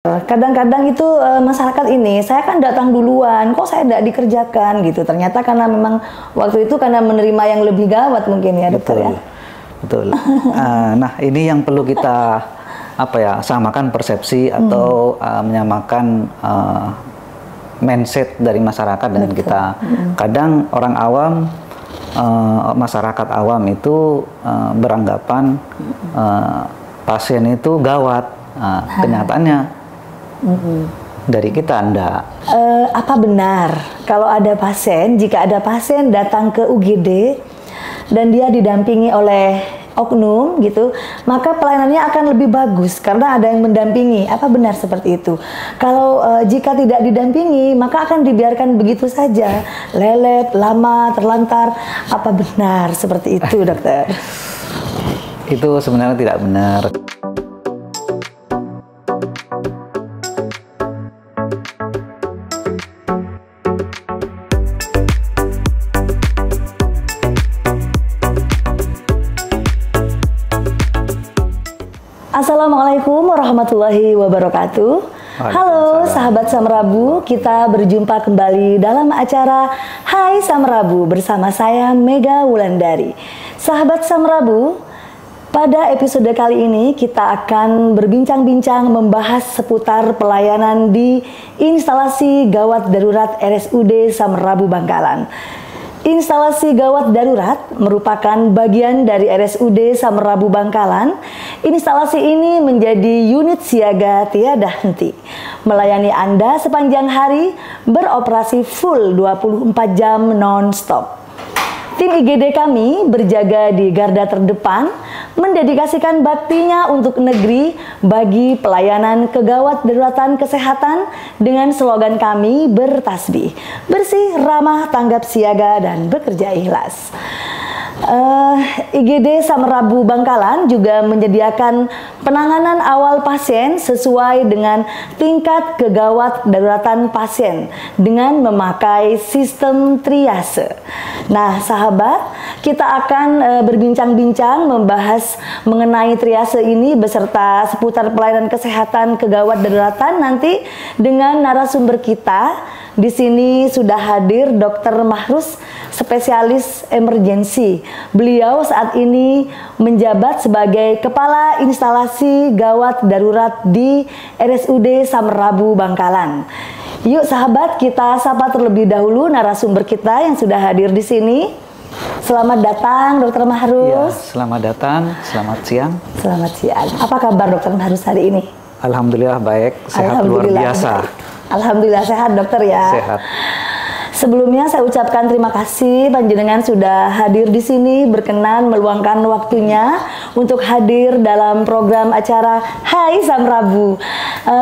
Kadang-kadang itu masyarakat ini, saya kan datang duluan, kok saya tidak dikerjakan gitu. Ternyata karena memang waktu itu karena menerima yang lebih gawat mungkin ya dokter ya. Betul. Nah ini yang perlu kita samakan persepsi atau menyamakan mindset dari masyarakat dengan kita. Kadang orang awam, masyarakat awam itu beranggapan pasien itu gawat. Kenyataannya dari kita enggak. Apa benar kalau ada pasien, jika ada pasien datang ke UGD dan dia didampingi oleh oknum gitu, maka pelayanannya akan lebih bagus karena ada yang mendampingi? Apa benar seperti itu? Kalau jika tidak didampingi, maka akan dibiarkan begitu saja, lelet, lama, terlantar. Apa benar seperti itu, dokter? Itu sebenarnya tidak benar. Assalamualaikum warahmatullahi wabarakatuh. Halo sahabat Samrabu, kita berjumpa kembali dalam acara Hai Samrabu bersama saya Mega Wulandari. Sahabat Samrabu, pada episode kali ini kita akan berbincang-bincang membahas seputar pelayanan di instalasi gawat darurat RSUD Samrabu Bangkalan. Instalasi gawat darurat merupakan bagian dari RSUD Samrabu Bangkalan. Instalasi ini menjadi unit siaga tiada henti, melayani Anda sepanjang hari, beroperasi full 24 jam non-stop. Tim IGD kami berjaga di garda terdepan, mendedikasikan baktinya untuk negeri bagi pelayanan kegawat daruratan kesehatan dengan slogan kami bertasbih, bersih, ramah, tanggap siaga, dan bekerja ikhlas. IGD Samrabu Bangkalan juga menyediakan penanganan awal pasien sesuai dengan tingkat kegawat daruratan pasien dengan memakai sistem triase. Nah, sahabat, kita akan berbincang-bincang membahas mengenai triase ini beserta seputar pelayanan kesehatan kegawat daruratan nanti dengan narasumber kita. Di sini sudah hadir Dr. Mahrus, spesialis emergensi. Beliau saat ini menjabat sebagai Kepala Instalasi Gawat Darurat di RSUD Samrabu Bangkalan. Yuk sahabat, kita sapa terlebih dahulu narasumber kita yang sudah hadir di sini. Selamat datang Dr. Mahrus. Ya, selamat datang, selamat siang. Selamat siang. Apa kabar Dr. Mahrus hari ini? Alhamdulillah baik, sehat luar biasa. Alhamdulillah sehat dokter ya. Sehat. Sebelumnya saya ucapkan terima kasih panjenengan sudah hadir di sini, berkenan meluangkan waktunya untuk hadir dalam program acara Hai Samrabu.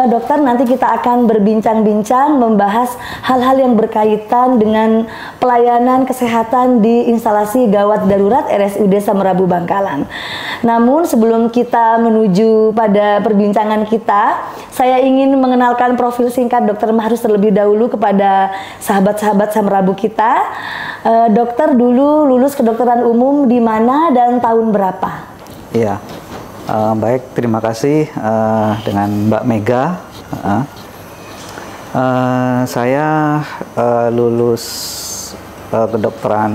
Dokter, nanti kita akan berbincang-bincang membahas hal-hal yang berkaitan dengan pelayanan kesehatan di instalasi gawat darurat RSUD Samrabu Bangkalan. Namun sebelum kita menuju pada perbincangan kita, saya ingin mengenalkan profil singkat Dr. Mahrus terlebih dahulu kepada sahabat-sahabat Samrabu kita. Dokter dulu lulus kedokteran umum di mana dan tahun berapa? Iya, baik, terima kasih dengan Mbak Mega. Saya lulus kedokteran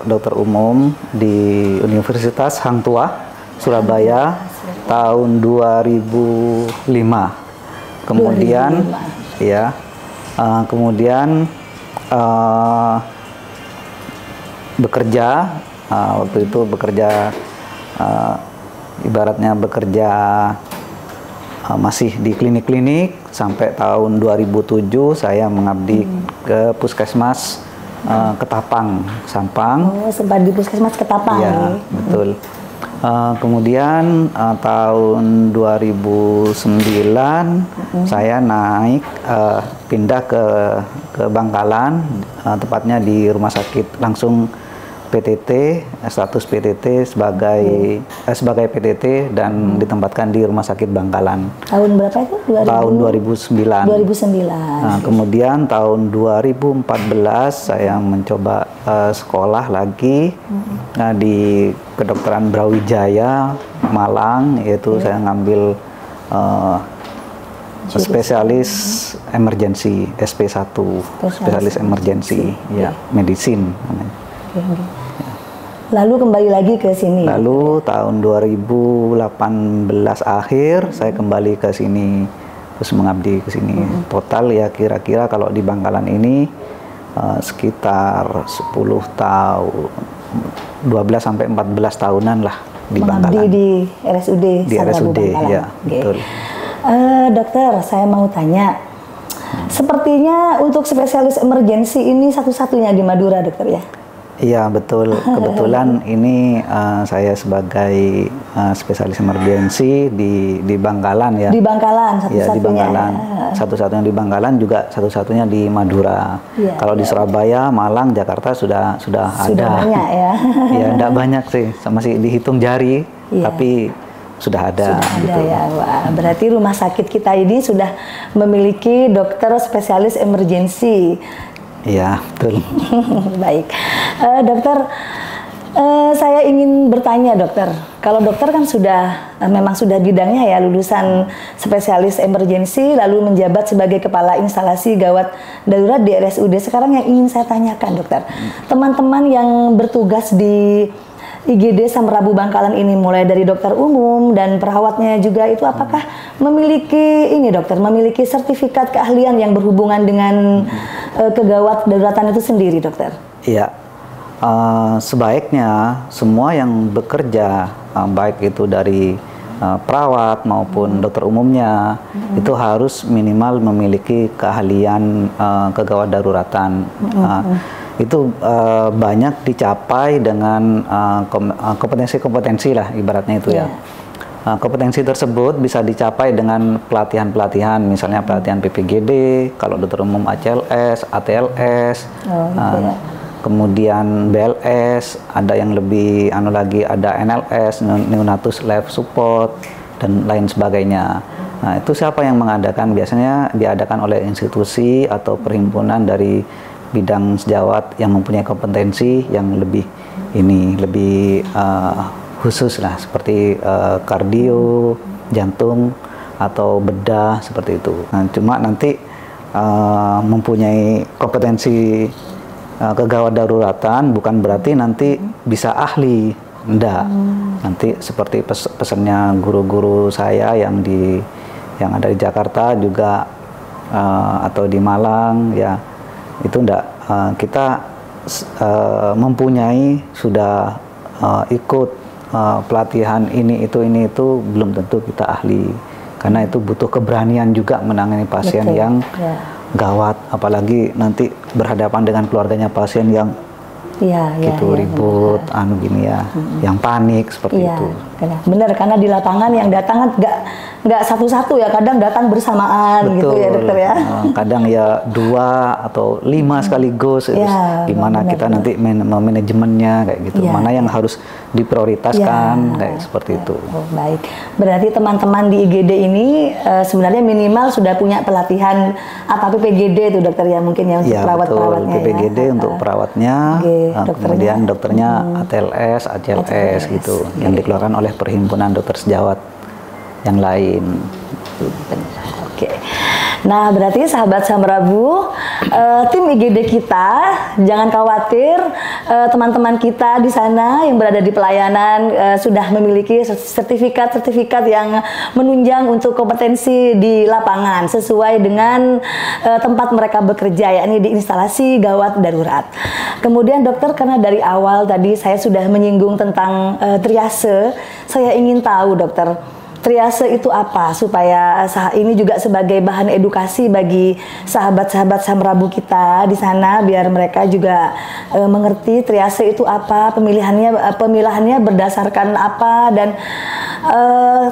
dokter umum di Universitas Hang Tuah, Surabaya, tahun 2005. Kemudian, 2005. Ya, kemudian bekerja, waktu itu bekerja ibaratnya bekerja masih di klinik-klinik sampai tahun 2007 saya mengabdi ke Puskesmas Ketapang, Sampang. Oh, sempat di Puskesmas Ketapang. Ya, betul. Kemudian tahun 2009 saya naik pindah ke Bangkalan, tepatnya di rumah sakit langsung PTT, status PTT sebagai PTT dan ditempatkan di Rumah Sakit Bangkalan. Tahun berapa itu? Tahun 2009. 2009. Nah, kemudian tahun 2014 saya mencoba sekolah lagi di kedokteran Brawijaya, Malang, yaitu saya ngambil spesialis emergency, SP1, spesialis emergency, ya, medicine namanya. Lalu kembali lagi ke sini. Lalu tahun 2018 akhir saya kembali ke sini, terus mengabdi ke sini. Total ya kira-kira kalau di Bangkalan ini sekitar 10 tahun, 12 sampai 14 tahunan lah di Bangkalan. Mengabdi di RSUD. Di RSUD, ya, betul. Dokter, saya mau tanya, sepertinya untuk spesialis emergensi ini satu-satunya di Madura, dokter ya? Iya, betul. Kebetulan ini saya sebagai spesialis emergensi di Bangkalan ya. Di Bangkalan satu-satunya. Ya, di Bangkalan. Satu-satunya di Bangkalan, juga satu-satunya di Madura. Ya, kalau di Surabaya, Malang, Jakarta sudah ada. Banyak ya. Ya, enggak banyak sih, masih dihitung jari, tapi sudah ada. Sudah ada ya. Wah, berarti rumah sakit kita ini sudah memiliki dokter spesialis emergensi. Iya, betul. Baik, dokter, saya ingin bertanya, dokter. Kalau dokter kan sudah memang sudah bidangnya ya, lulusan spesialis emergensi, lalu menjabat sebagai kepala instalasi gawat darurat di RSUD. Sekarang yang ingin saya tanyakan, dokter, teman-teman yang bertugas di IGD Samrabu Bangkalan ini, mulai dari dokter umum dan perawatnya juga, itu apakah memiliki memiliki sertifikat keahlian yang berhubungan dengan kegawat daruratan itu sendiri, dokter? Iya, sebaiknya semua yang bekerja, baik itu dari perawat maupun dokter umumnya, itu harus minimal memiliki keahlian kegawat daruratan. Itu banyak dicapai dengan kompetensi-kompetensi lah ibaratnya itu ya. Kompetensi tersebut bisa dicapai dengan pelatihan-pelatihan, misalnya pelatihan PPGD, kalau dokter umum ACLS, ATLS, kemudian BLS, ada yang lebih lagi, ada NLS, Neonatus Life Support, dan lain sebagainya. Nah, itu siapa yang mengadakan? Biasanya diadakan oleh institusi atau perhimpunan dari bidang sejawat yang mempunyai kompetensi yang lebih khusus lah, seperti kardio, jantung, atau bedah, seperti itu. Nah, cuma nanti mempunyai kompetensi kegawat daruratan bukan berarti nanti bisa ahli, enggak. Nanti seperti pesannya guru-guru saya yang ada di Jakarta juga, atau di Malang ya, itu enggak, kita mempunyai sudah ikut pelatihan ini itu belum tentu kita ahli, karena itu butuh keberanian juga menangani pasien yang gawat, apalagi nanti berhadapan dengan keluarganya pasien yang ribut, gini ya, yang panik seperti itu. Benar, karena di lapangan yang datang nggak satu-satu ya, kadang datang bersamaan. Betul, gitu ya, dokter ya. Kadang ya 2 atau 5 sekaligus. Gimana kita nanti manajemennya kayak gitu, mana yang harus diprioritaskan kayak seperti itu. Baik, berarti teman-teman di IGD ini sebenarnya minimal sudah punya pelatihan apa PPGD itu, dokter ya, mungkin ya, untuk perawat-perawatnya. PPGD untuk perawatnya, kemudian dokternya ATLS, ACLS gitu, yang dikeluarkan oleh Perhimpunan Dokter Sejawat yang lain. Oke. Nah, berarti sahabat Samrabu, tim IGD kita jangan khawatir, teman-teman kita di sana yang berada di pelayanan sudah memiliki sertifikat yang menunjang untuk kompetensi di lapangan sesuai dengan tempat mereka bekerja, yakni di instalasi gawat darurat. Kemudian dokter, karena dari awal tadi saya sudah menyinggung tentang triase, saya ingin tahu, dokter, triase itu apa, supaya ini juga sebagai bahan edukasi bagi sahabat-sahabat Samrabu kita di sana, biar mereka juga mengerti triase itu apa, pemilihannya berdasarkan apa, dan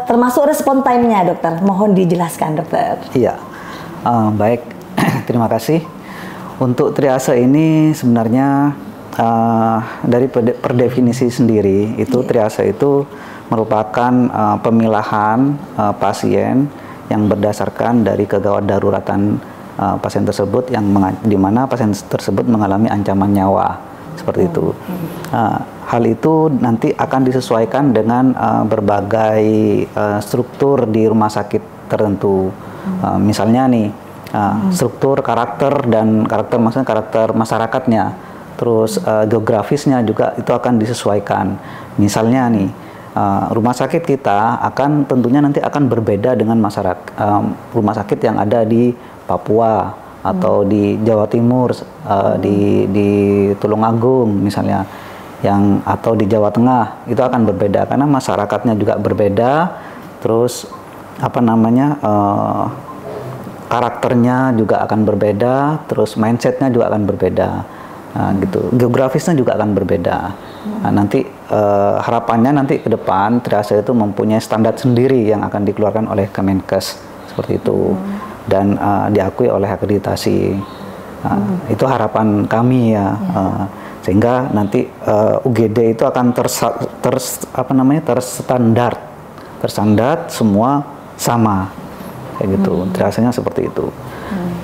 termasuk respon time-nya, dokter. Mohon dijelaskan, dokter. Iya, baik, terima kasih. Untuk triase ini sebenarnya dari per definisi sendiri itu triase itu merupakan pemilahan pasien yang berdasarkan dari kegawat daruratan pasien tersebut, yang di mana pasien tersebut mengalami ancaman nyawa, seperti itu. Hal itu nanti akan disesuaikan dengan berbagai struktur di rumah sakit tertentu. Misalnya nih struktur karakter dan maksudnya karakter masyarakatnya, terus geografisnya juga itu akan disesuaikan. Misalnya nih rumah sakit kita akan tentunya nanti akan berbeda dengan masyarakat rumah sakit yang ada di Papua atau di Jawa Timur, di Tulungagung misalnya, atau di Jawa Tengah, itu akan berbeda karena masyarakatnya juga berbeda, terus karakternya juga akan berbeda, terus mindsetnya juga akan berbeda, gitu. Geografisnya juga akan berbeda. Nanti harapannya nanti ke depan triase itu mempunyai standar sendiri yang akan dikeluarkan oleh Kemenkes seperti itu, dan diakui oleh akreditasi. Itu harapan kami ya. Sehingga nanti UGD itu akan terstandar semua sama kayak gitu. Triasenya seperti itu.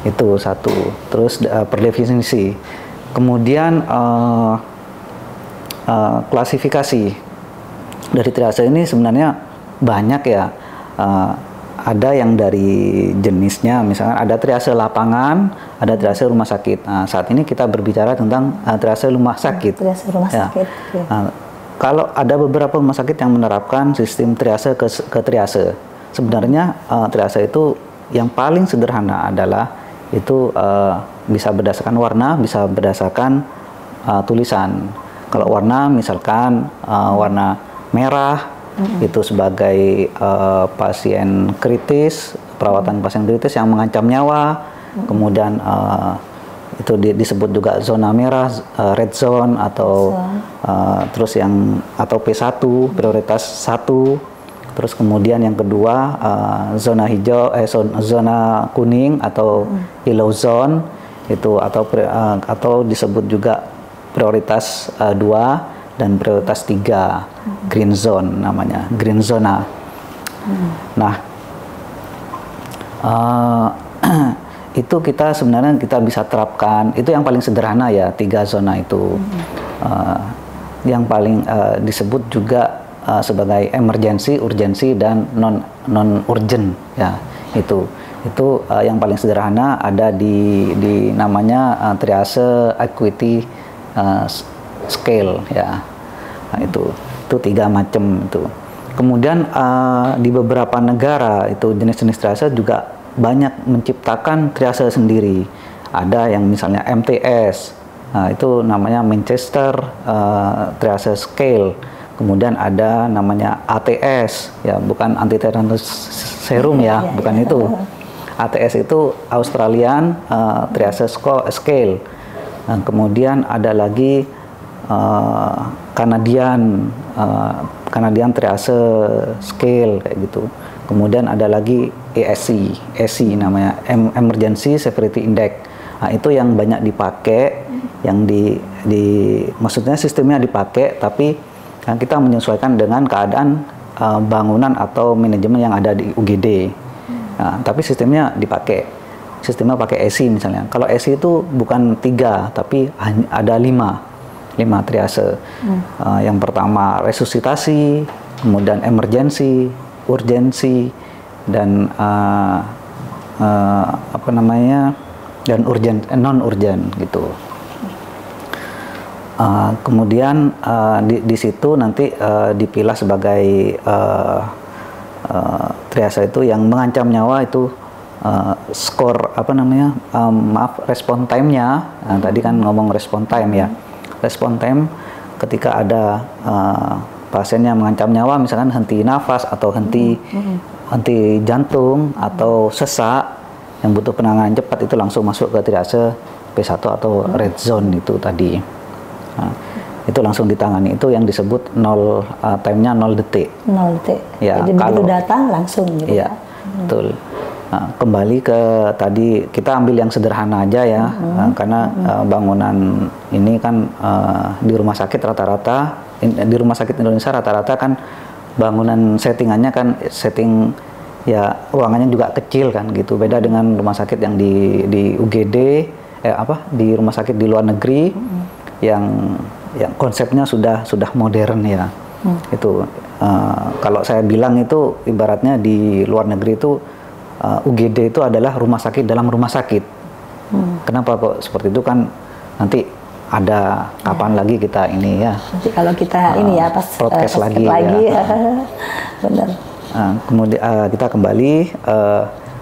Itu satu. Terus per definisi. Kemudian klasifikasi dari triase ini sebenarnya banyak ya. Ada yang dari jenisnya, misalnya ada triase lapangan, ada triase rumah sakit. Nah, saat ini kita berbicara tentang triase rumah sakit. Triase rumah sakit. Kalau ada beberapa rumah sakit yang menerapkan sistem triase ke triase, sebenarnya triase itu yang paling sederhana adalah itu bisa berdasarkan warna, bisa berdasarkan tulisan. Kalau warna, misalkan warna merah, itu sebagai pasien kritis, perawatan pasien kritis yang mengancam nyawa. Kemudian itu disebut juga zona merah, red zone, atau terus atau P1, prioritas 1. Terus kemudian yang kedua zona hijau, zona kuning atau yellow zone itu, atau disebut juga prioritas 2 dan prioritas 3, green zone namanya, green zona. Nah, itu kita sebenarnya kita bisa terapkan, itu yang paling sederhana ya, 3 zona itu. Yang paling disebut juga sebagai emergency, urgensi, dan non urgent ya. Itu yang paling sederhana, ada di namanya triase acuity scale ya. Nah, itu 3 macam itu. Kemudian di beberapa negara itu jenis-jenis triase juga banyak menciptakan triase sendiri. Ada yang misalnya MTS, itu namanya Manchester Triase Scale. Kemudian ada namanya ATS ya, bukan antitetanus serum ya, bukan itu. ATS itu Australian Triase Scale. Nah, kemudian ada lagi Canadian Triase Scale kayak gitu. Kemudian ada lagi ESC namanya, Emergency Severity Index. Nah, itu yang banyak dipakai, yang maksudnya sistemnya dipakai, tapi kita menyesuaikan dengan keadaan bangunan atau manajemen yang ada di UGD. Nah, tapi sistemnya dipakai. Sistemnya pakai ESI misalnya. Kalau ESI itu bukan 3, tapi ada 5 triase. Yang pertama resusitasi, kemudian emergency, urgensi, dan dan non urgent gitu. Kemudian di situ nanti dipilah sebagai triase itu yang mengancam nyawa itu skor respon time-nya. Nah, tadi kan ngomong respon time ya. Respon time ketika ada pasien yang mengancam nyawa, misalkan henti nafas atau henti jantung atau sesak yang butuh penanganan cepat, itu langsung masuk ke triase P1 atau red zone itu tadi. Nah, itu langsung ditangani, itu yang disebut time-nya 0 detik. 0 detik. Ya, jadi begitu datang langsung gitu. Iya, betul. Nah, kembali ke tadi, kita ambil yang sederhana aja ya, karena bangunan ini kan di rumah sakit rata-rata, di rumah sakit Indonesia rata-rata kan bangunan settingannya kan setting ya, ruangannya juga kecil kan gitu. Beda dengan rumah sakit yang di UGD, di rumah sakit di luar negeri yang konsepnya sudah modern ya. Itu kalau saya bilang itu ibaratnya di luar negeri itu UGD itu adalah rumah sakit dalam rumah sakit. Kenapa kok seperti itu, kan nanti ada kapan lagi kita ini ya. Nanti kalau kita ini ya pas podcast lagi. Ya. Benar. Kemudian kita kembali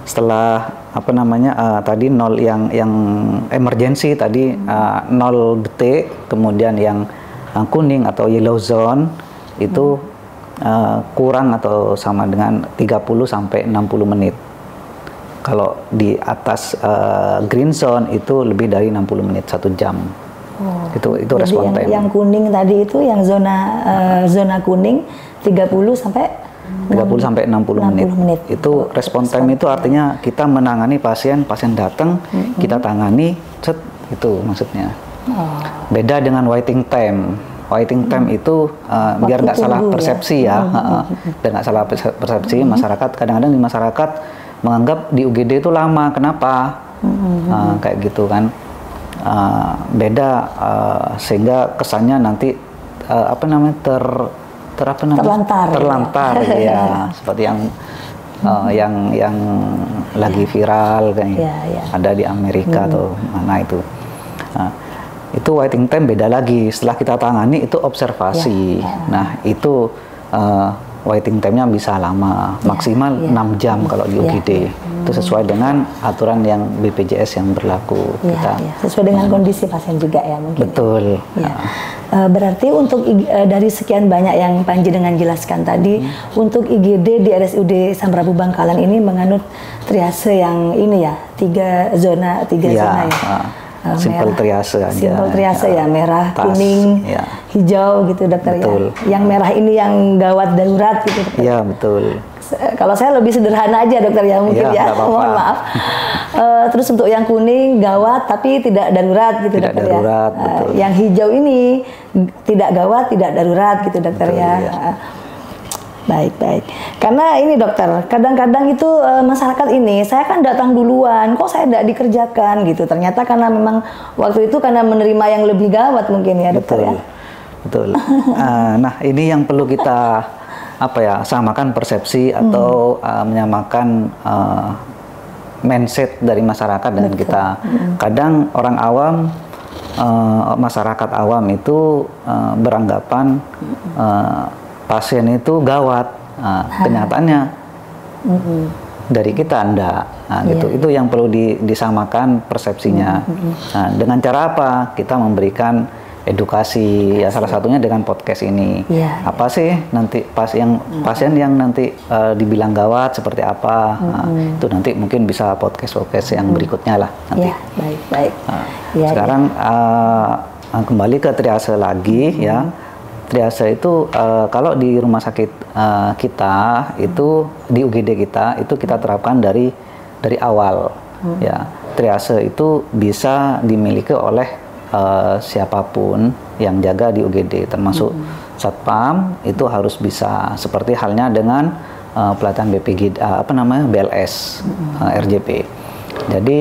setelah apa namanya tadi 0 yang emergency tadi 0 detik, kemudian yang kuning atau yellow zone itu kurang atau sama dengan 30 sampai 60 menit. Kalau di atas green zone itu lebih dari 60 menit, 1 jam. Itu respon time. Yang kuning tadi itu yang zona kuning 30 sampai 60 menit. Itu respon time itu artinya kita menangani pasien datang, kita tangani, itu maksudnya. Beda dengan waiting time. Waiting time itu biar nggak salah persepsi ya, biar nggak salah persepsi masyarakat. Kadang-kadang di masyarakat menganggap di UGD itu lama, kenapa? Kayak gitu kan. Beda sehingga kesannya nanti terlantar ya, seperti yang lagi viral kayaknya ada di Amerika atau mana itu. Itu waiting time beda lagi. Setelah kita tangani itu observasi. Nah itu waiting time-nya bisa lama, maksimal 6 jam kalau di UGD. Itu sesuai dengan aturan yang BPJS yang berlaku. Sesuai dengan kondisi pasien juga ya mungkin. Betul. Berarti untuk dari sekian banyak yang Panjenengan jelaskan tadi, untuk IGD di RSUD Samrabu Bangkalan ini menganut triase yang ini ya, 3 zona ya. Simple triase aja. Simple triase ya, merah, kuning, hijau gitu dokter ya. Yang merah ini yang gawat darurat gitu dokter. Iya, betul. Kalau saya lebih sederhana aja dokter ya mungkin ya. Mohon maaf. Terus untuk yang kuning gawat tapi tidak darurat gitu dokter ya. Betul. Yang hijau ini tidak gawat, tidak darurat gitu dokter ya. Baik. Karena ini dokter, kadang-kadang itu masyarakat ini, saya kan datang duluan, kok saya tidak dikerjakan gitu. Ternyata karena memang waktu itu karena menerima yang lebih gawat mungkin ya dokter ya. Betul. Nah ini yang perlu kita samakan persepsi atau menyamakan mindset dari masyarakat dan kita. Kadang orang awam, masyarakat awam itu beranggapan pasien itu gawat, kenyataannya dari kita enggak. Gitu. Itu yang perlu disamakan persepsinya. Dengan cara apa? Kita memberikan edukasi, ya salah satunya dengan podcast ini. Apa sih nanti pasien yang nanti dibilang gawat seperti apa? Itu nanti mungkin bisa podcast yang berikutnya lah nanti. Baik. Sekarang kembali ke triase lagi ya. Triase itu kalau di rumah sakit kita itu di UGD kita itu kita terapkan dari awal ya. Triase itu bisa dimiliki oleh siapapun yang jaga di UGD, termasuk satpam itu harus bisa, seperti halnya dengan pelatihan BPG BLS RJP. Jadi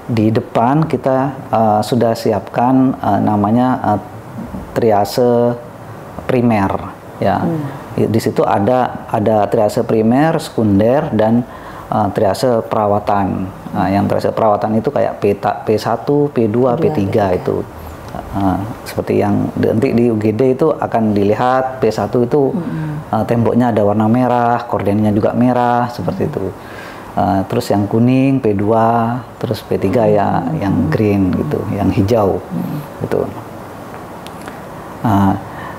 di depan kita sudah siapkan namanya triase primer ya. Di situ ada triase primer, sekunder dan triase perawatan. Yang triase perawatan itu kayak P1, P2, P3 itu. Seperti yang nanti di UGD itu akan dilihat P1 itu temboknya ada warna merah, kordennya juga merah seperti itu. Terus yang kuning P2, terus P3 ya yang green gitu, yang hijau gitu.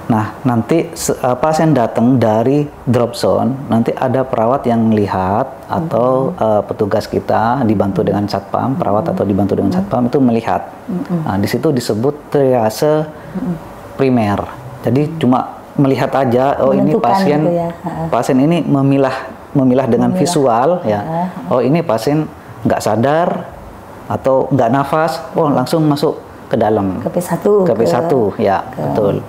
Nah, nanti pasien datang dari drop zone, nanti ada perawat yang melihat atau petugas kita dibantu dengan satpam, perawat atau dibantu dengan satpam itu melihat. Nah, di situ disebut triase primer. Jadi cuma melihat aja, oh ini pasien gitu ya. Pasien ini memilah dengan visual ya. Oh ini pasien nggak sadar atau nggak nafas, oh langsung masuk ke dalam. Ke P1. Ya, betul.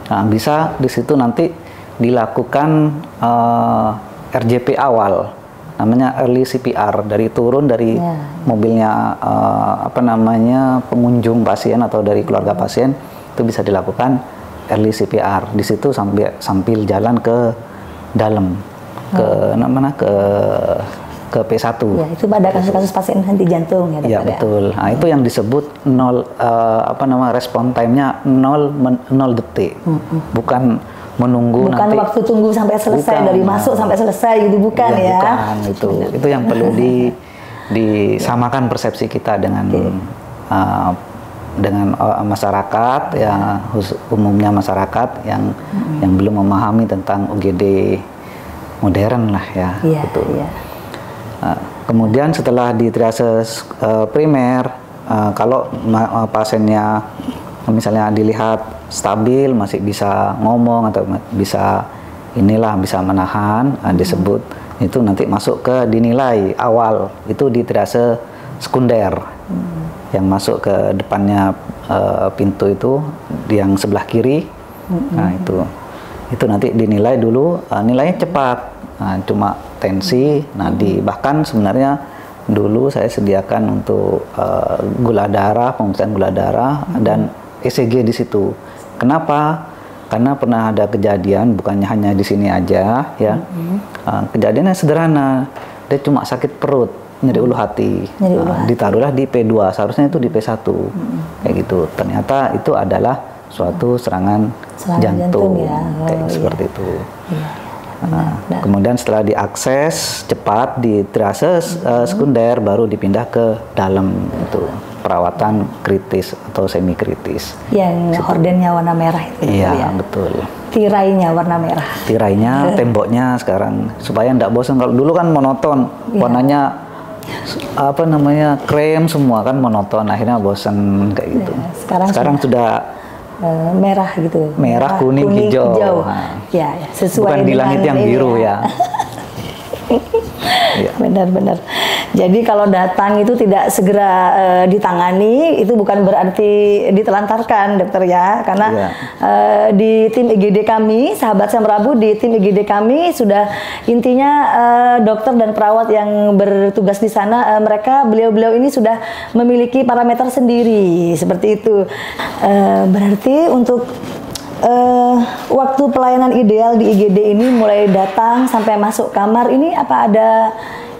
Nah, bisa di situ nanti dilakukan RJP awal, namanya early CPR, dari turun dari mobilnya pengunjung pasien atau dari keluarga pasien itu bisa dilakukan early CPR. Di situ sambil jalan ke dalam ke ke P1. Ya, itu pada kasus-kasus pasien henti jantung ya dokter. Ya betul. Nah, itu yang disebut respon time-nya 0 detik. Bukan menunggu bukan nanti. Waktu tunggu sampai selesai, bukan, dari masuk sampai selesai gitu, bukan ya. Bukan, itu yang perlu disamakan persepsi kita dengan masyarakat ya, umumnya masyarakat yang belum memahami tentang UGD modern lah ya. Gitu. Kemudian setelah di triase primer, kalau pasiennya misalnya dilihat stabil, masih bisa ngomong atau bisa menahan, disebut itu nanti masuk ke dinilai awal, itu di triase sekunder. Yang masuk ke depannya pintu itu yang sebelah kiri. Nah, itu nanti dinilai dulu, nilainya cepat. Nah, cuma tensi, nadi. Bahkan sebenarnya dulu saya sediakan untuk gula darah, pemeriksaan gula darah dan ECG di situ. Kenapa? Karena pernah ada kejadian, bukannya hanya di sini aja ya. Kejadiannya sederhana, dia cuma sakit perut, nyeri ulu hati. Ditaruhlah di P2, seharusnya itu di P1. Kayak gitu. Ternyata itu adalah suatu serangan jantung ya. Seperti itu. Kemudian setelah diakses cepat di triase sekunder, baru dipindah ke dalam itu perawatan kritis atau semi kritis. Yang hordennya warna merah itu. Iya, betul. Tirainya warna merah. Tirainya, temboknya sekarang supaya tidak bosan. Kalau dulu kan monoton, warnanya krem semua kan monoton, akhirnya bosan kayak gitu. Sekarang sudah merah gitu. Merah, kuning, hijau. Ya, sesuai bukan di langit yang biru ya. Benar-benar. Jadi kalau datang itu tidak segera ditangani, itu bukan berarti ditelantarkan dokter ya, karena di tim IGD kami, sahabat Samrabu, di tim IGD kami sudah intinya dokter dan perawat yang bertugas di sana, beliau-beliau ini sudah memiliki parameter sendiri seperti itu. Berarti untuk waktu pelayanan ideal di IGD ini mulai datang sampai masuk kamar ini apa ada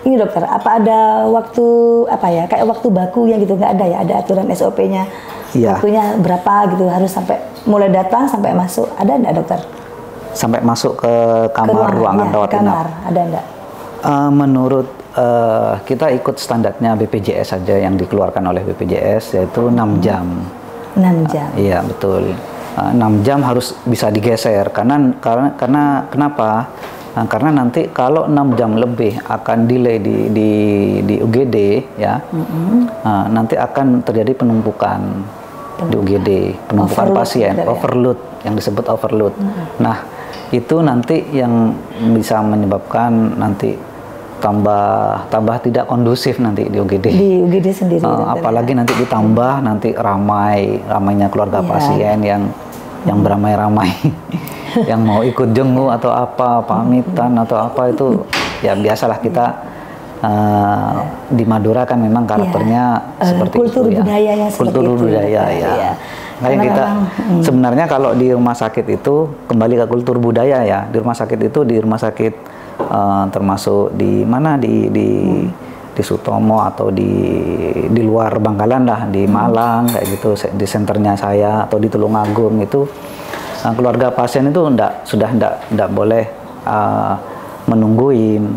ini dokter? Apa ada waktu kayak waktu baku yang gitu? Nggak ada ya? Ada aturan SOP-nya? Waktunya berapa gitu harus sampai mulai datang sampai masuk? Ada nggak dokter? Sampai masuk ke kamar ruangan rawat inap? Ada nggak? Menurut kita ikut standarnya BPJS saja yang dikeluarkan oleh BPJS, yaitu 6 jam. 6 jam? Iya betul. 6 jam harus bisa digeser karena kenapa? Karena nanti kalau 6 jam lebih akan delay di UGD ya, nanti akan terjadi penumpukan di UGD, penumpukan pasien, overload, yang disebut overload. Nah itu nanti yang bisa menyebabkan nanti tambah tidak kondusif nanti di UGD. Di UGD sendiri. Apalagi nanti ditambah nanti ramainya keluarga pasien yang beramai-ramai. Yang mau ikut jenguk atau apa, pamitan atau apa, itu ya biasalah kita di Madura kan memang karakternya seperti kultur itu ya. Budayanya kultur budaya ya. Kayak kita sebenarnya kalau di rumah sakit itu kembali ke kultur budaya ya. Di rumah sakit itu termasuk di mana di Sutomo atau di luar Bangkalan lah, di Malang kayak gitu, di senternya saya atau di Tulungagung itu. Keluarga pasien itu sudah tidak boleh menungguin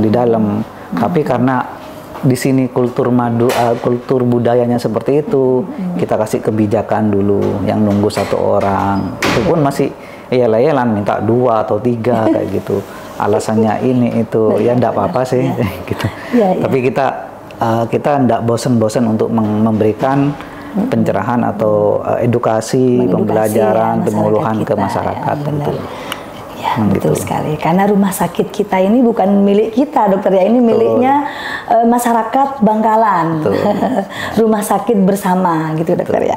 di dalam. Tapi karena di sini kultur budayanya seperti itu, kita kasih kebijakan dulu yang nunggu 1 orang. Itu pun masih yel-yelan minta 2 atau 3 kayak gitu. Alasannya ini itu ya enggak apa-apa sih gitu. Tapi kita enggak bosan-bosan untuk memberikan pencerahan atau edukasi, pembelajaran, penyuluhan ke masyarakat tentu. Ya, betul sekali. Karena rumah sakit kita ini bukan milik kita, dokter ya. Ini miliknya masyarakat Bangkalan. Rumah sakit bersama gitu, dokter ya.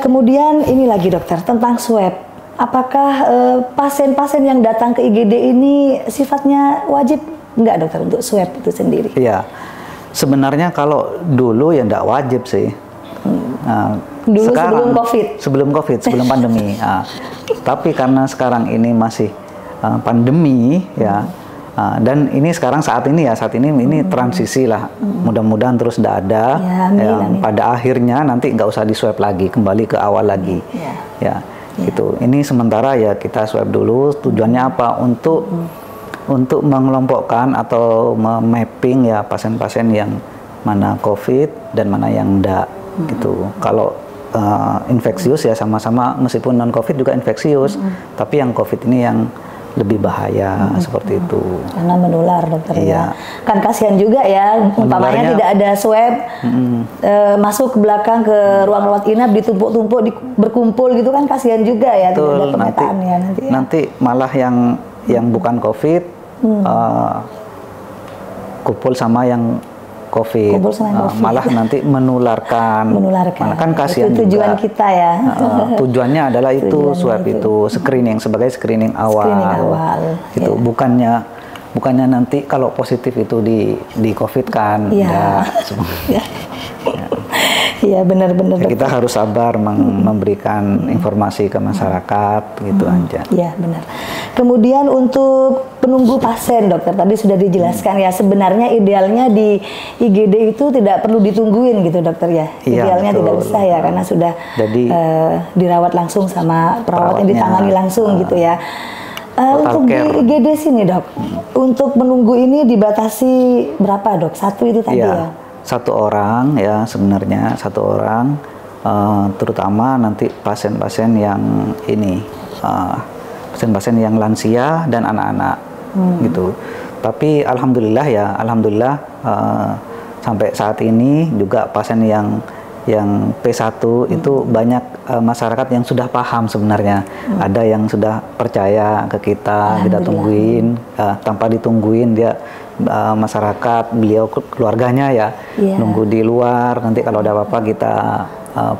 Kemudian ini lagi dokter tentang swab. Apakah pasien-pasien yang datang ke IGD ini sifatnya wajib enggak dokter untuk swab itu sendiri? Iya. Sebenarnya kalau dulu ya enggak wajib sih. Dulu sekarang, sebelum COVID, sebelum pandemi. Tapi karena sekarang ini masih pandemi ya, Dan ini sekarang saat ini ini transisi lah. Mudah-mudahan terus tidak ada. Ya, amin, amin. Pada akhirnya nanti nggak usah di swab lagi, kembali ke awal lagi. Ya, gitu. Ini sementara ya kita swab dulu. Tujuannya apa? Untuk mengelompokkan atau mapping ya pasien-pasien yang mana COVID dan mana yang enggak gitu. Kalau infeksius ya sama-sama, meskipun non COVID juga infeksius, tapi yang COVID ini yang lebih bahaya seperti itu. Karena menular, dokter ya. Kan kasihan juga ya, umpamanya tidak ada swab, masuk ke belakang ke ruang rawat inap, ditumpuk-tumpuk, berkumpul gitu kan kasihan juga ya. Tidak ada pemetaannya nanti. Nanti malah yang bukan COVID kumpul sama yang COVID, malah nanti menularkan. Kan kasihan itu tujuan juga. Kita ya. Tujuannya adalah itu swab itu screening sebagai screening awal. Gitu. Bukannya nanti kalau positif itu di COVID kan. Iya benar-benar. Kita harus sabar memberikan informasi ke masyarakat gitu aja. Iya benar. Kemudian untuk penunggu pasien, dokter tadi sudah dijelaskan ya, sebenarnya idealnya di IGD itu tidak perlu ditungguin gitu dokter ya. Idealnya tidak usah ya, karena sudah dirawat langsung sama perawat yang ditangani langsung gitu ya. Untuk di IGD sini dok, untuk menunggu ini dibatasi berapa dok? Satu itu tadi ya? Satu orang ya, sebenarnya satu orang, terutama nanti pasien-pasien yang ini, pasien-pasien yang lansia dan anak-anak gitu. Tapi alhamdulillah ya, sampai saat ini juga pasien yang P1 itu banyak masyarakat yang sudah paham sebenarnya. Ada yang sudah percaya ke kita tungguin, tanpa ditungguin dia masyarakat, beliau keluarganya ya nunggu di luar, nanti kalau ada apa-apa kita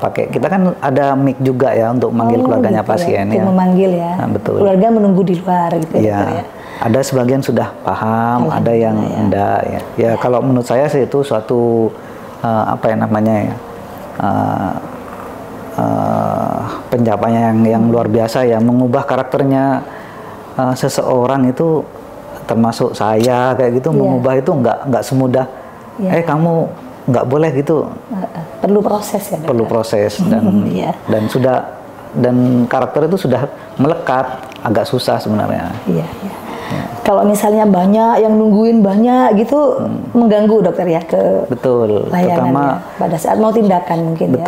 pakai, kita kan ada mic juga ya untuk manggil keluarganya pasien ya. Memanggil ya. Betul. Keluarga menunggu di luar gitu ya. Ada sebagian sudah paham, ada yang enggak ya. Ya kalau menurut saya sih itu suatu apa ya namanya ya, pencapaian yang luar biasa ya, mengubah karakternya seseorang itu, termasuk saya kayak gitu, mengubah itu nggak semudah kamu nggak boleh gitu, perlu proses ya, perlu proses dan karakter itu sudah melekat, agak susah sebenarnya. Kalau misalnya banyak yang nungguin banyak gitu, mengganggu dokter ya ke layanannya pada saat mau tindakan mungkin.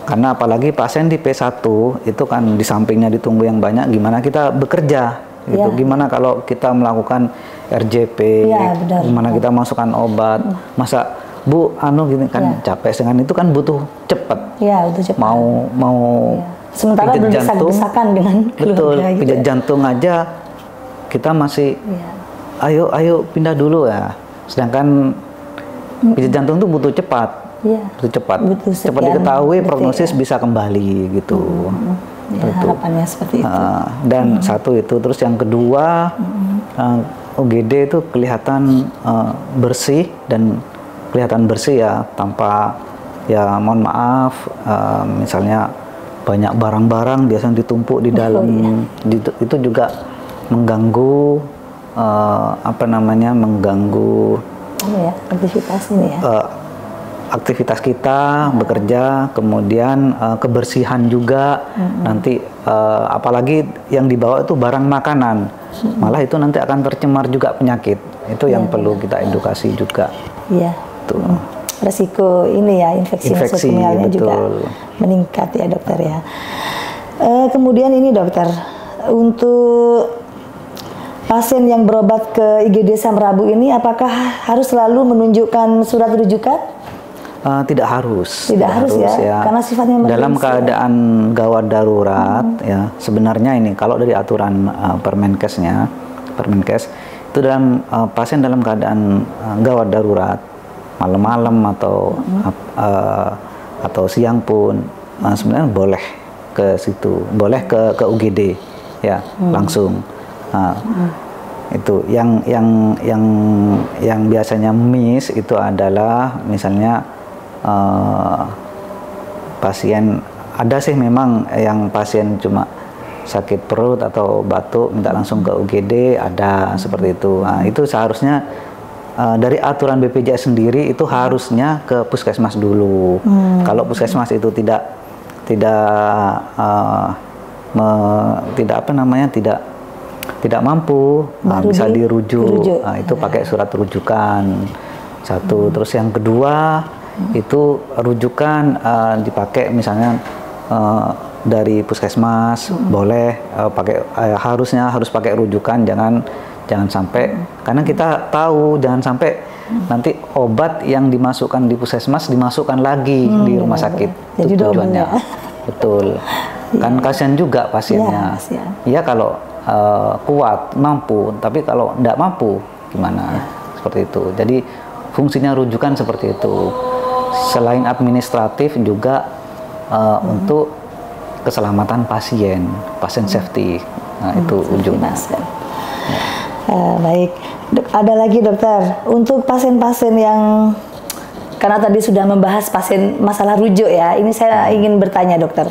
Karena apalagi pasien di P1 itu kan di sampingnya ditunggu yang banyak, gimana kita bekerja gitu. Gimana kalau kita melakukan RJP, gimana kita masukkan obat, masa Bu gini kan capek, dengan itu kan butuh cepat. Butuh cepat. Mau sementara berdesak-desakan dengan keluarga gitu. Pijat jantung aja kita masih ayo pindah dulu ya. Sedangkan pijat jantung itu butuh cepat. Cepat diketahui, prognosis bisa kembali gitu. Harapannya seperti itu. Dan satu itu, terus yang kedua UGD itu kelihatan bersih ya, tanpa ya mohon maaf misalnya banyak barang-barang biasanya ditumpuk di dalam, itu juga mengganggu mengganggu aktivitas ini ya. Aktivitas kita bekerja, kemudian kebersihan juga. Nanti apalagi yang dibawa itu barang makanan, malah itu nanti akan tercemar juga penyakit. Itu yang perlu kita edukasi juga. Resiko ini ya, infeksi nosokomialnya juga meningkat ya dokter ya. Kemudian ini dokter, untuk pasien yang berobat ke IGD Samrabu ini apakah harus selalu menunjukkan surat rujukan? Tidak harus. Tidak harus ya, karena sifatnya dalam keadaan gawat darurat ya, sebenarnya ini kalau dari aturan Permenkes itu dalam pasien dalam keadaan gawat darurat malam-malam atau siang pun sebenarnya boleh ke situ, boleh ke UGD ya langsung. Itu yang biasanya miss itu adalah misalnya pasien, ada sih memang yang pasien cuma sakit perut atau batuk minta langsung ke UGD, ada seperti itu. Nah, itu seharusnya dari aturan BPJS sendiri itu harusnya ke puskesmas dulu. Kalau puskesmas itu tidak mampu, bisa dirujuk. Nah, itu pakai surat rujukan. Satu. Terus yang kedua itu rujukan dipakai misalnya dari puskesmas, boleh harus pakai rujukan, jangan sampai, karena kita tahu jangan sampai nanti obat yang dimasukkan di puskesmas dimasukkan lagi di rumah sakit. Jadi itu tujuannya. Betul. Kan kasihan juga pasiennya. Ya kalau kuat, mampu, tapi kalau tidak mampu gimana? Seperti itu. Jadi fungsinya rujukan seperti itu. Selain administratif juga untuk keselamatan pasien safety. Nah, itu ujungnya. Baik, ada lagi dokter, untuk pasien-pasien yang, karena tadi sudah membahas pasien masalah rujuk ya, ini saya ingin bertanya dokter,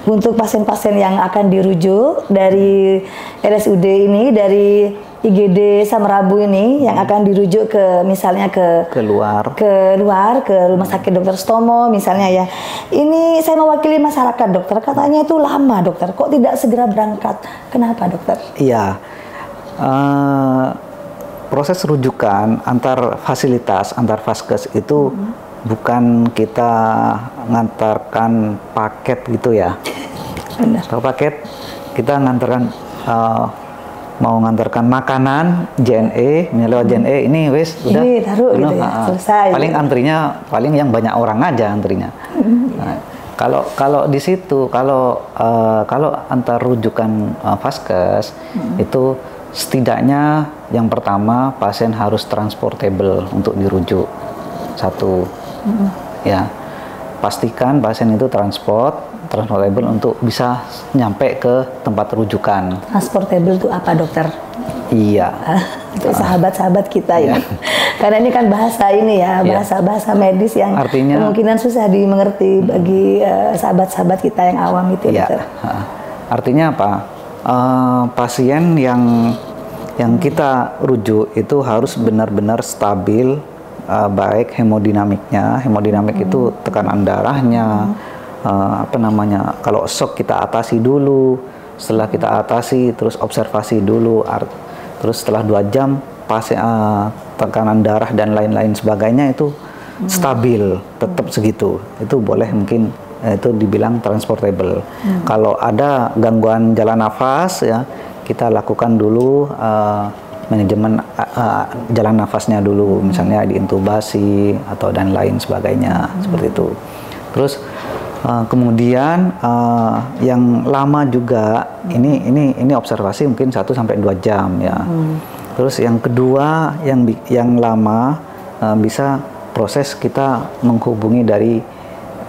untuk pasien-pasien yang akan dirujuk dari RSUD ini, dari IGD Samarabu ini, yang akan dirujuk ke misalnya ke luar, ke Rumah Sakit Dr. Stomo misalnya ya. Ini saya mewakili masyarakat dokter, katanya itu lama dokter, kok tidak segera berangkat? Kenapa dokter? Iya. Proses rujukan antar fasilitas, antar vaskes itu bukan kita ngantarkan paket gitu ya. Benar. Kalau paket kita ngantarkan mau ngantarkan makanan JNE, lewat JNE ini wes udah taruh gitu ya, selesai. Paling antrinya paling yang banyak orang aja antrinya. Nah, kalau di situ kalau antar rujukan vaskes itu setidaknya yang pertama pasien harus transportable untuk dirujuk. Satu, ya pastikan pasien itu transportable untuk bisa nyampe ke tempat rujukan. Transportable itu apa dokter? Iya. Untuk sahabat-sahabat kita ini. Karena ini kan bahasa ini ya, bahasa medis yang artinya, kemungkinan susah dimengerti bagi sahabat-sahabat kita yang awam itu. Iya. Dokter. Artinya apa? Pasien yang kita rujuk itu harus benar-benar stabil, baik hemodinamiknya. Hemodinamik itu tekanan darahnya, kalau shock kita atasi dulu, setelah kita atasi terus observasi dulu, terus setelah 2 jam tekanan darah dan lain-lain sebagainya itu stabil, tetap segitu, itu boleh mungkin itu dibilang transportable. Kalau ada gangguan jalan nafas ya, kita lakukan dulu manajemen jalan nafasnya dulu, misalnya diintubasi atau dan lain sebagainya, seperti itu. Terus kemudian yang lama juga ini observasi mungkin 1 sampai 2 jam ya. Terus yang kedua yang lama bisa proses kita menghubungi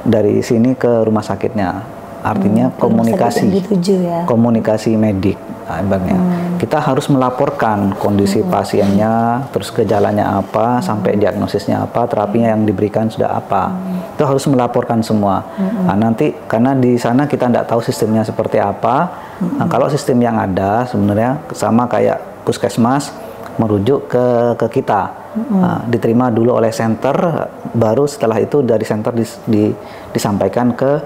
dari sini ke rumah sakitnya, artinya komunikasi medik. Kita harus melaporkan kondisi pasiennya, terus gejalanya apa, sampai diagnosisnya apa, terapinya yang diberikan sudah apa, itu harus melaporkan semua. Nah, nanti karena di sana kita tidak tahu sistemnya seperti apa. Nah, kalau sistem yang ada sebenarnya sama kayak puskesmas merujuk ke kita. Diterima dulu oleh center, baru setelah itu dari center disampaikan ke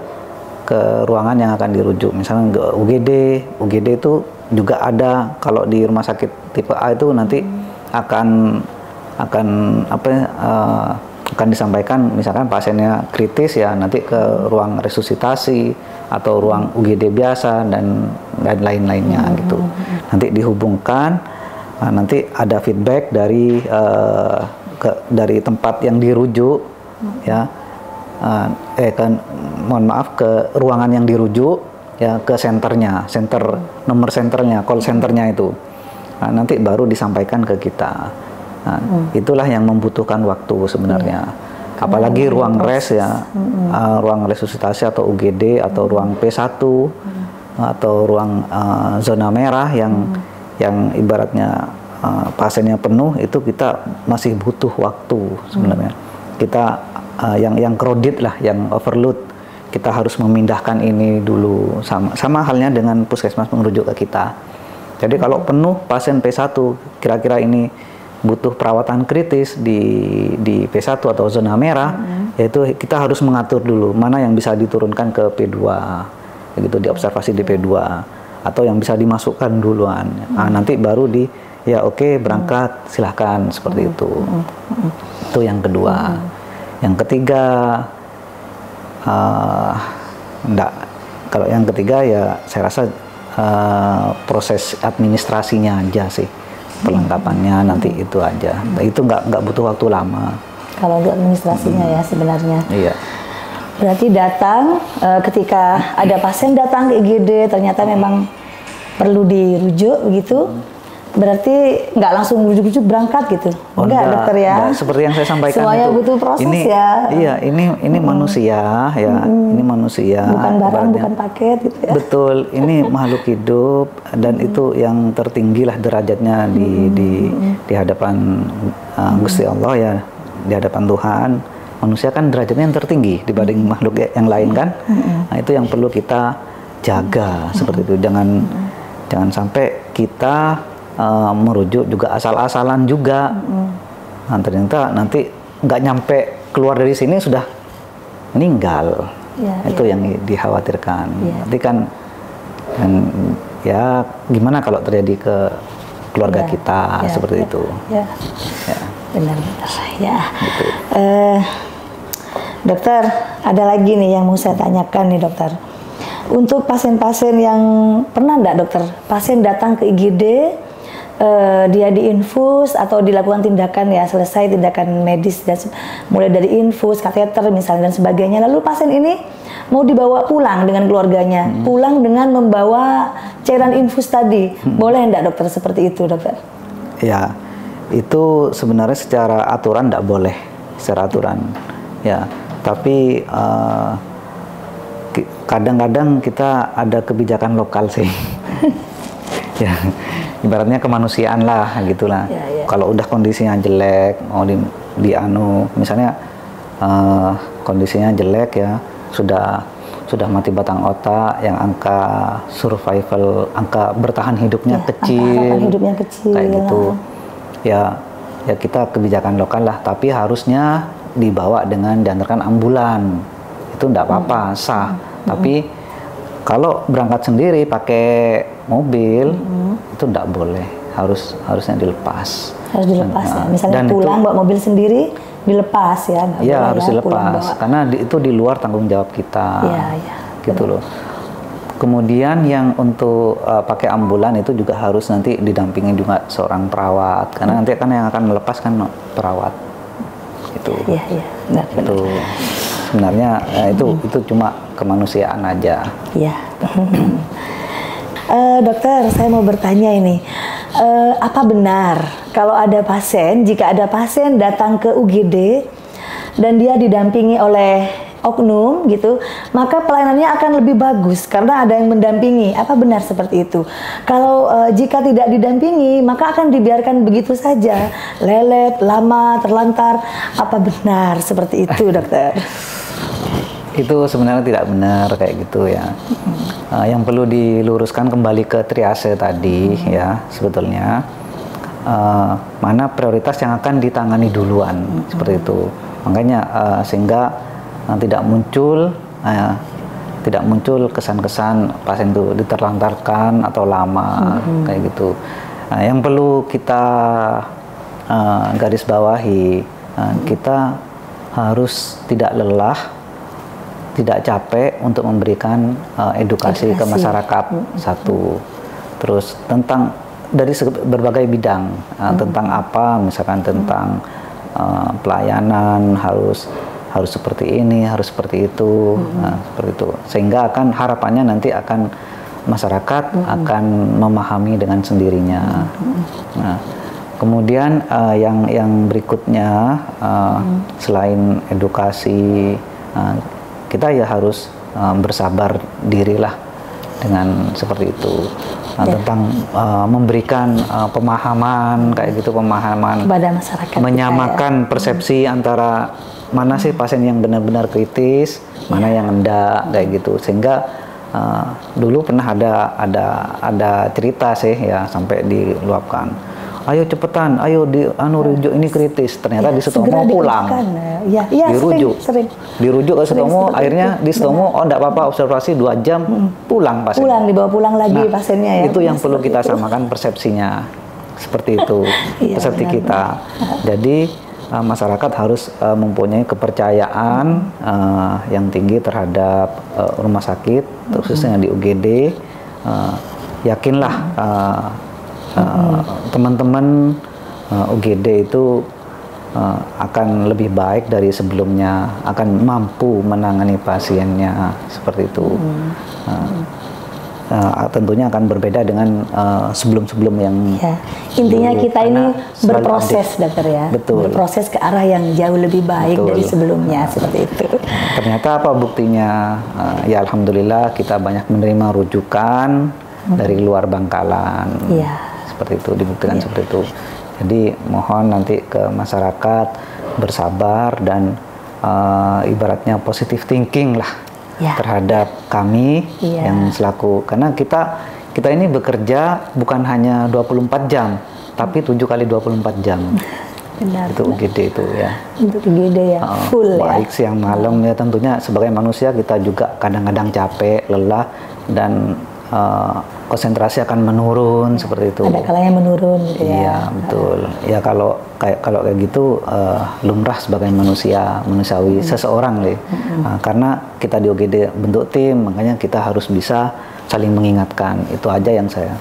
ruangan yang akan dirujuk, misalnya ke UGD itu juga ada. Kalau di rumah sakit tipe A itu nanti akan disampaikan, misalkan pasiennya kritis ya, nanti ke ruang resusitasi atau ruang UGD biasa dan lain-lainnya gitu. Nanti dihubungkan. Nah, nanti ada feedback dari tempat yang dirujuk ya, mohon maaf, ke ruangan yang dirujuk ya, ke nomor senternya, call centernya itu. Nah, nanti baru disampaikan ke kita. Nah, itulah yang membutuhkan waktu sebenarnya. Apalagi ruang res ya, ruang resusitasi atau UGD atau ruang P1 atau ruang zona merah yang ibaratnya pasiennya penuh, itu kita masih butuh waktu sebenarnya. Kita yang crowded lah, yang overload, kita harus memindahkan ini dulu, sama halnya dengan puskesmas merujuk ke kita. Jadi kalau penuh pasien P1 kira-kira ini butuh perawatan kritis di P1 atau zona merah, yaitu kita harus mengatur dulu mana yang bisa diturunkan ke P2, begitu diobservasi di P2, atau yang bisa dimasukkan duluan. Nah, nanti baru ya oke, berangkat silahkan seperti itu. Itu yang kedua. Yang ketiga, enggak. Kalau yang ketiga ya saya rasa proses administrasinya aja sih, perlengkapannya nanti itu aja. Itu nggak butuh waktu lama. Kalau untuk administrasinya ya sebenarnya. Iya. Berarti datang ketika ada pasien datang ke IGD ternyata memang perlu dirujuk begitu. Berarti nggak langsung rujuk-rujuk berangkat gitu. Enggak, dokter ya. Enggak, seperti yang saya sampaikan semuanya itu. butuh proses ini, ya. Iya, ini manusia ya. Ini manusia. Bukan barang, bukan paket gitu ya. Betul, ini makhluk hidup dan itu yang tertinggi lah derajatnya di hadapan Gusti Allah ya, di hadapan Tuhan. Manusia kan derajatnya yang tertinggi dibanding makhluk yang lain kan. Nah, itu yang perlu kita jaga seperti itu. Jangan sampai kita merujuk juga asal-asalan juga. Nah, ternyata nanti nggak nyampe keluar dari sini sudah meninggal. Itu yang dikhawatirkan. Nanti kan ya gimana kalau terjadi ke keluarga kita seperti itu. Ya. Benar-benar ya. Gitu. Dokter, ada lagi nih yang mau saya tanyakan nih dokter. Untuk pasien-pasien yang pernah enggak dokter, pasien datang ke IGD, dia diinfus atau dilakukan tindakan ya, selesai tindakan medis dan mulai dari infus, kateter misalnya dan sebagainya, lalu pasien ini mau dibawa pulang dengan keluarganya, pulang dengan membawa cairan infus tadi, boleh enggak dokter seperti itu dokter? Ya, itu sebenarnya secara aturan enggak boleh, secara aturan ya, tapi kadang-kadang kita ada kebijakan lokal sih. Ya, ibaratnya kemanusiaan lah gitulah. Kalau udah kondisinya jelek, mau misalnya kondisinya jelek ya, sudah mati batang otak, yang angka survival, angka bertahan hidupnya kecil, kayak gitu. Ya kita kebijakan lokal lah, tapi harusnya dibawa dengan diantarkan ambulan. Itu enggak apa-apa, sah. Tapi kalau berangkat sendiri pakai mobil itu enggak boleh, harusnya dilepas. Harus dilepas ya. Misalnya pulang bawa mobil sendiri dilepas ya. Iya, harus dilepas karena itu di luar tanggung jawab kita. Iya. Gitu loh. Kemudian yang untuk pakai ambulan itu juga harus nanti didampingi juga seorang perawat, karena nanti kan yang akan melepas kan perawat. Itu. Iya. Itu sebenarnya itu cuma kemanusiaan aja. Iya. Dokter, saya mau bertanya ini, apa benar kalau jika ada pasien datang ke UGD dan dia didampingi oleh oknum gitu, maka pelayanannya akan lebih bagus karena ada yang mendampingi? Apa benar seperti itu? Kalau jika tidak didampingi, maka akan dibiarkan begitu saja, lelet, lama, terlantar. Apa benar seperti itu, dokter? Itu sebenarnya tidak benar kayak gitu ya. Yang perlu diluruskan kembali ke triase tadi ya, sebetulnya mana prioritas yang akan ditangani duluan, seperti itu. Makanya sehingga tidak muncul kesan-kesan pasien itu diterlantarkan atau lama kayak gitu. Yang perlu kita garis bawahi, kita harus tidak lelah, tidak capek untuk memberikan edukasi ke masyarakat satu. Terus tentang dari berbagai bidang, tentang apa, misalkan tentang pelayanan harus seperti ini, harus seperti itu, seperti itu. Sehingga akan harapannya nanti akan masyarakat akan memahami dengan sendirinya. Nah, kemudian yang berikutnya selain edukasi, kita ya harus bersabar dirilah dengan seperti itu. Tentang memberikan pemahaman kayak gitu, pemahaman kepada masyarakat, menyamakan persepsi antara mana sih pasien yang benar-benar kritis, mana yang enggak kayak gitu. Sehingga dulu pernah ada cerita sih ya, sampai diluapkan. Ayo cepetan, ayo rujuk, ini kritis. Ternyata di Sutomo pulang. Dirujuk. Dirujuk ke Sutomo, akhirnya di Sutomo enggak apa-apa, observasi 2 jam, pulang pasien. Dibawa pulang lagi pasiennya ya. Itu yang perlu kita samakan persepsinya. Seperti itu persepsi kita. Jadi masyarakat harus mempunyai kepercayaan yang tinggi terhadap rumah sakit, khususnya di UGD. Yakinlah teman-teman UGD itu akan lebih baik dari sebelumnya, akan mampu menangani pasiennya seperti itu. Tentunya akan berbeda dengan sebelum-sebelum yang intinya dulu, kita ini berproses dokter ya. Betul. Berproses ke arah yang jauh lebih baik dari sebelumnya, seperti itu. Ternyata apa buktinya? Ya alhamdulillah kita banyak menerima rujukan dari luar Bangkalan. Seperti itu, dibuktikan seperti itu. Jadi mohon nanti ke masyarakat bersabar dan ibaratnya positive thinking lah terhadap kami yang selaku, karena kita ini bekerja bukan hanya 24 jam, tapi 7 kali 24 jam. Benar, itu UGD itu ya. Untuk UGD ya, full baik siang malam ya, tentunya sebagai manusia kita juga kadang-kadang capek, lelah, dan konsentrasi akan menurun seperti itu. Ada kalanya menurun gitu ya. Iya, betul. Ya kalau kayak gitu lumrah sebagai manusiawi seseorang deh. Karena kita di UGD bentuk tim, makanya kita harus bisa saling mengingatkan. Itu aja yang saya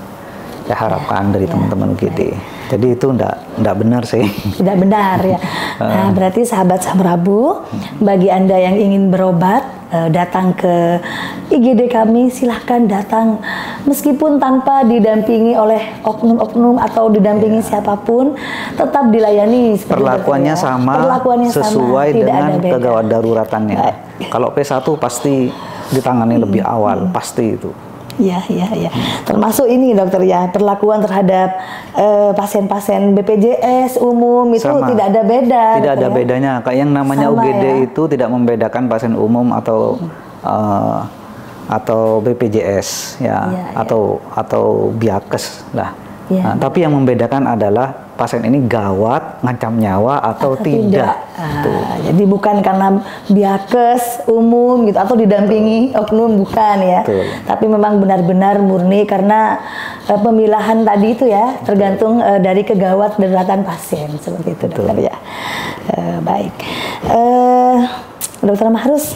harapkan dari teman-teman UGD. Jadi itu enggak benar sih. Tidak benar ya. Nah, berarti sahabat Samrabu, bagi Anda yang ingin berobat, datang ke IGD kami, silahkan datang meskipun tanpa didampingi oleh oknum-oknum atau didampingi siapapun, tetap dilayani seperti perlakuannya sama, sesuai dengan kegawat daruratannya. Kalau P1 pasti ditangani lebih awal, pasti itu. Iya. Termasuk ini dokter ya, perlakuan terhadap pasien-pasien BPJS umum itu sama. Tidak ada beda. Tidak ada bedanya. Kayak yang namanya sama, UGD itu tidak membedakan pasien umum atau BPJS atau biakes lah. Nah, tapi yang membedakan adalah pasien ini gawat, ngancam nyawa atau tidak. Jadi bukan karena biakes umum gitu atau didampingi oknum, bukan ya. Tapi memang benar-benar murni karena pemilahan tadi itu ya, tergantung dari kegawat daruratan pasien seperti itu dokter ya. Baik, Dokter Mahrus,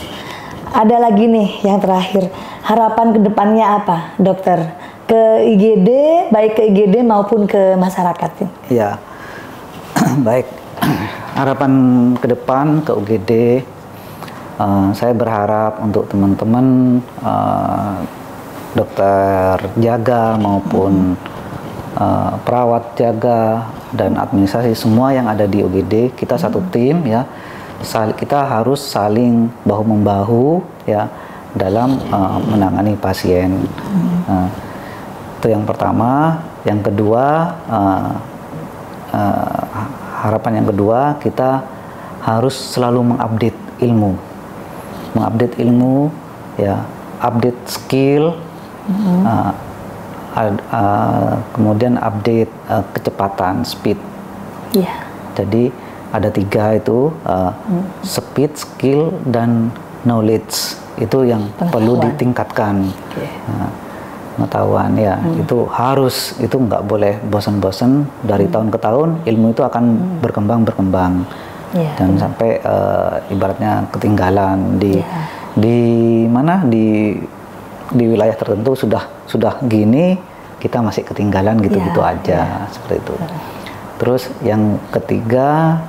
ada lagi nih yang terakhir, harapan kedepannya apa dokter? Ke IGD, baik ke IGD maupun ke masyarakat. Ya, baik. Harapan ke depan ke UGD, saya berharap untuk teman-teman dokter jaga maupun perawat jaga dan administrasi semua yang ada di UGD, kita satu tim ya. Kita harus saling bahu membahu ya dalam menangani pasien. Itu yang pertama. Yang kedua, harapan yang kedua, kita harus selalu mengupdate ilmu ya, update skill, kemudian update kecepatan, speed. Jadi ada 3 itu, speed, skill, dan knowledge. Itu yang perlu ditingkatkan. Pengetahuan ya, itu harus, itu nggak boleh bosan-bosan. Dari tahun ke tahun ilmu itu akan berkembang dan sampai ibaratnya ketinggalan di mana di wilayah tertentu sudah gini, kita masih ketinggalan gitu-gitu aja seperti itu. Terus yang ketiga,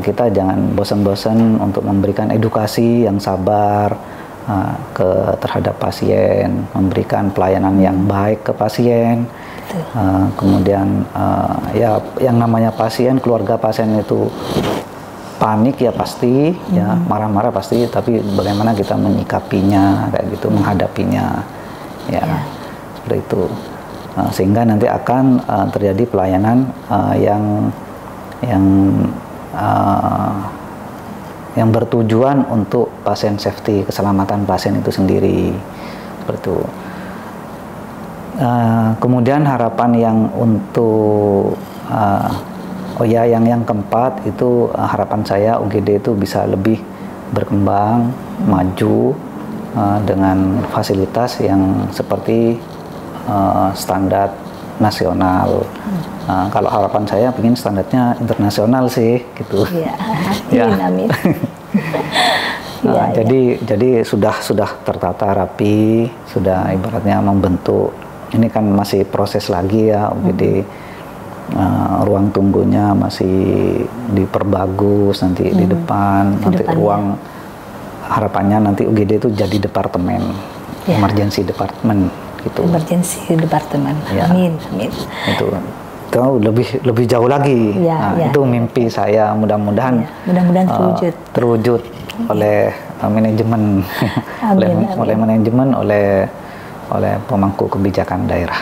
kita jangan bosan-bosan untuk memberikan edukasi yang sabar terhadap pasien, memberikan pelayanan yang baik ke pasien. Kemudian ya yang namanya pasien, keluarga pasien itu panik ya pasti, ya marah-marah pasti, tapi bagaimana kita menyikapinya kayak gitu, menghadapinya ya seperti itu, sehingga nanti akan terjadi pelayanan yang yang bertujuan untuk pasien safety, keselamatan pasien itu sendiri, seperti itu. Kemudian harapan yang untuk yang keempat itu harapan saya UGD itu bisa lebih berkembang, maju dengan fasilitas yang seperti standar nasional. Kalau harapan saya ingin standarnya internasional sih, gitu. Ya, amin. Jadi sudah tertata rapi, sudah ibaratnya membentuk. Ini kan masih proses lagi ya UGD. Ruang tunggunya masih diperbagus nanti di depan. Nanti ruang harapannya nanti UGD itu jadi departemen, emergency department. Gitu. Emergency departemen. Amin. Itu lebih jauh lagi. Itu mimpi saya, mudah-mudahan terwujud oleh manajemen, oleh manajemen, oleh pemangku kebijakan daerah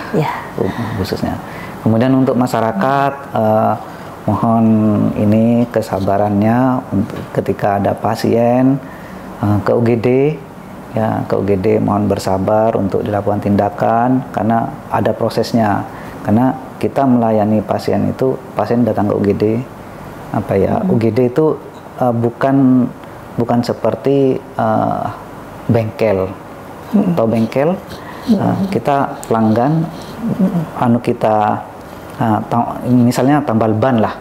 khususnya. Kemudian untuk masyarakat, mohon ini kesabarannya untuk ketika ada pasien ke UGD. Ke UGD mohon bersabar untuk dilakukan tindakan karena ada prosesnya. Karena kita melayani pasien itu, pasien datang ke UGD, UGD itu bukan seperti bengkel atau bengkel. Kita pelanggan, misalnya tambal ban lah.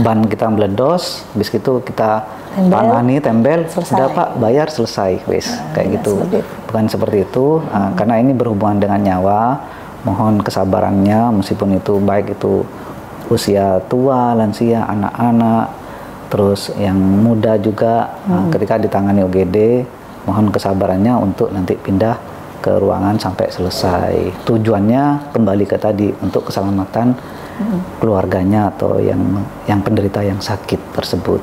Ban kita meledos, habis itu kita tangani, tembel, sudah Pak, bayar, selesai, wes, kayak gitu. Bukan seperti itu, karena ini berhubungan dengan nyawa. Mohon kesabarannya, meskipun itu baik itu usia tua, lansia, anak-anak, terus yang muda juga, ketika ditangani UGD, mohon kesabarannya untuk nanti pindah ke ruangan sampai selesai. Tujuannya kembali ke tadi, untuk keselamatan keluarganya atau yang penderita yang sakit tersebut.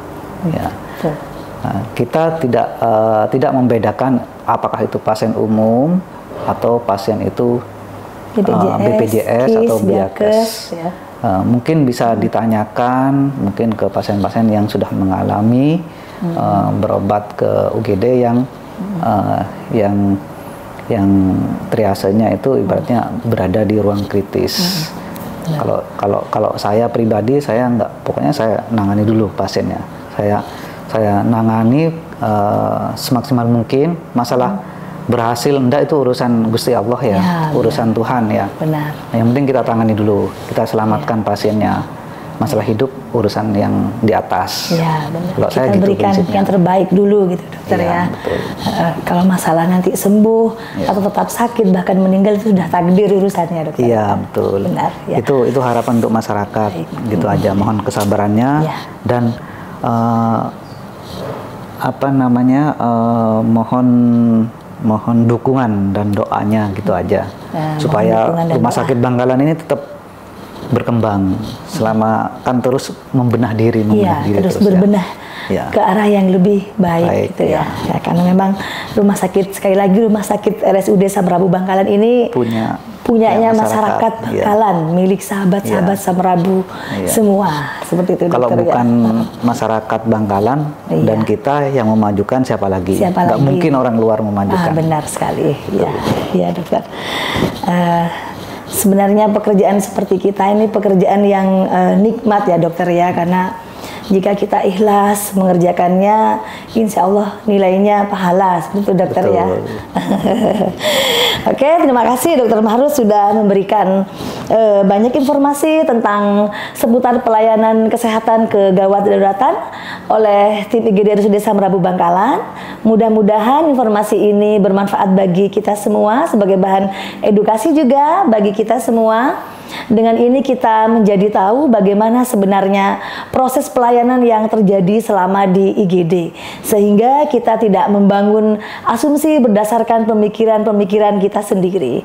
Kita tidak membedakan apakah itu pasien umum atau pasien itu BPJS atau Biakes. Mungkin bisa ditanyakan mungkin ke pasien-pasien yang sudah mengalami berobat ke UGD yang triasenya itu ibaratnya berada di ruang kritis. Kalau saya pribadi, saya pokoknya saya nangani dulu pasiennya. Saya nangani semaksimal mungkin. Masalah berhasil enggak itu urusan Gusti Allah urusan Tuhan ya. Benar. Yang penting kita tangani dulu, kita selamatkan pasiennya. Masalah hidup urusan yang di atas. Benar. Kalau kita saya berikan gitu yang terbaik dulu gitu dokter Betul. Kalau masalah nanti sembuh atau tetap sakit bahkan meninggal itu sudah takdir urusannya dokter. Betul. Benar. Itu harapan untuk masyarakat. Gitu aja. Mohon kesabarannya dan mohon dukungan dan doanya gitu aja supaya Rumah Sakit Bangkalan ini tetap berkembang selama kan terus membenah diri terus berbenah ke arah yang lebih baik gitu ya. Karena memang rumah sakit, sekali lagi rumah sakit RSUD Samrabu Bangkalan ini punyanya masyarakat Bangkalan, milik sahabat-sahabat Samrabu semua, seperti itu. Kalau bukan masyarakat Bangkalan dan kita yang memajukan, siapa lagi? Nggak mungkin orang luar memajukan. Benar sekali, ya dokter. Sebenarnya pekerjaan seperti kita ini pekerjaan yang nikmat ya dokter ya, karena jika kita ikhlas mengerjakannya, insya Allah nilainya pahala, seperti itu dokter. Betul. Ya. Oke, terima kasih Dokter Mahrus sudah memberikan banyak informasi tentang seputar pelayanan kesehatan kegawat daruratan oleh tim IGD RSUD Samrabu Bangkalan. Mudah-mudahan informasi ini bermanfaat bagi kita semua sebagai bahan edukasi juga bagi kita semua. Dengan ini kita menjadi tahu bagaimana sebenarnya proses pelayanan yang terjadi selama di IGD, sehingga kita tidak membangun asumsi berdasarkan pemikiran-pemikiran kita sendiri.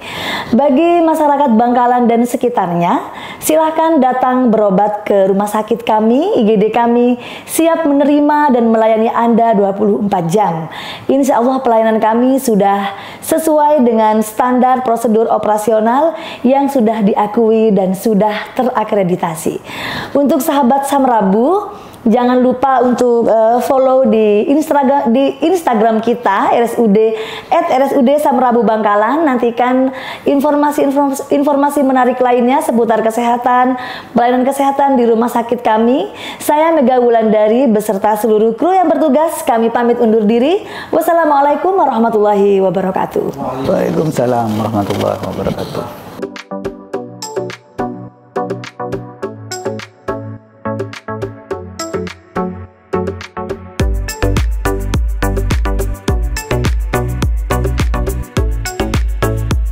Bagi masyarakat Bangkalan dan sekitarnya, silahkan datang berobat ke rumah sakit kami, IGD kami siap menerima dan melayani Anda 24 jam. Insya Allah pelayanan kami sudah sesuai dengan standar prosedur operasional yang sudah diakui dan sudah terakreditasi. Untuk sahabat Samrabu, Jangan lupa untuk follow di Instagram kita RSUD Samrabu Bangkalan. Nantikan informasi menarik lainnya seputar kesehatan, pelayanan kesehatan di rumah sakit kami. Saya Mega Wulandari beserta seluruh kru yang bertugas, kami pamit undur diri. Wassalamualaikum warahmatullahi wabarakatuh. Waalaikumsalam warahmatullahi wabarakatuh.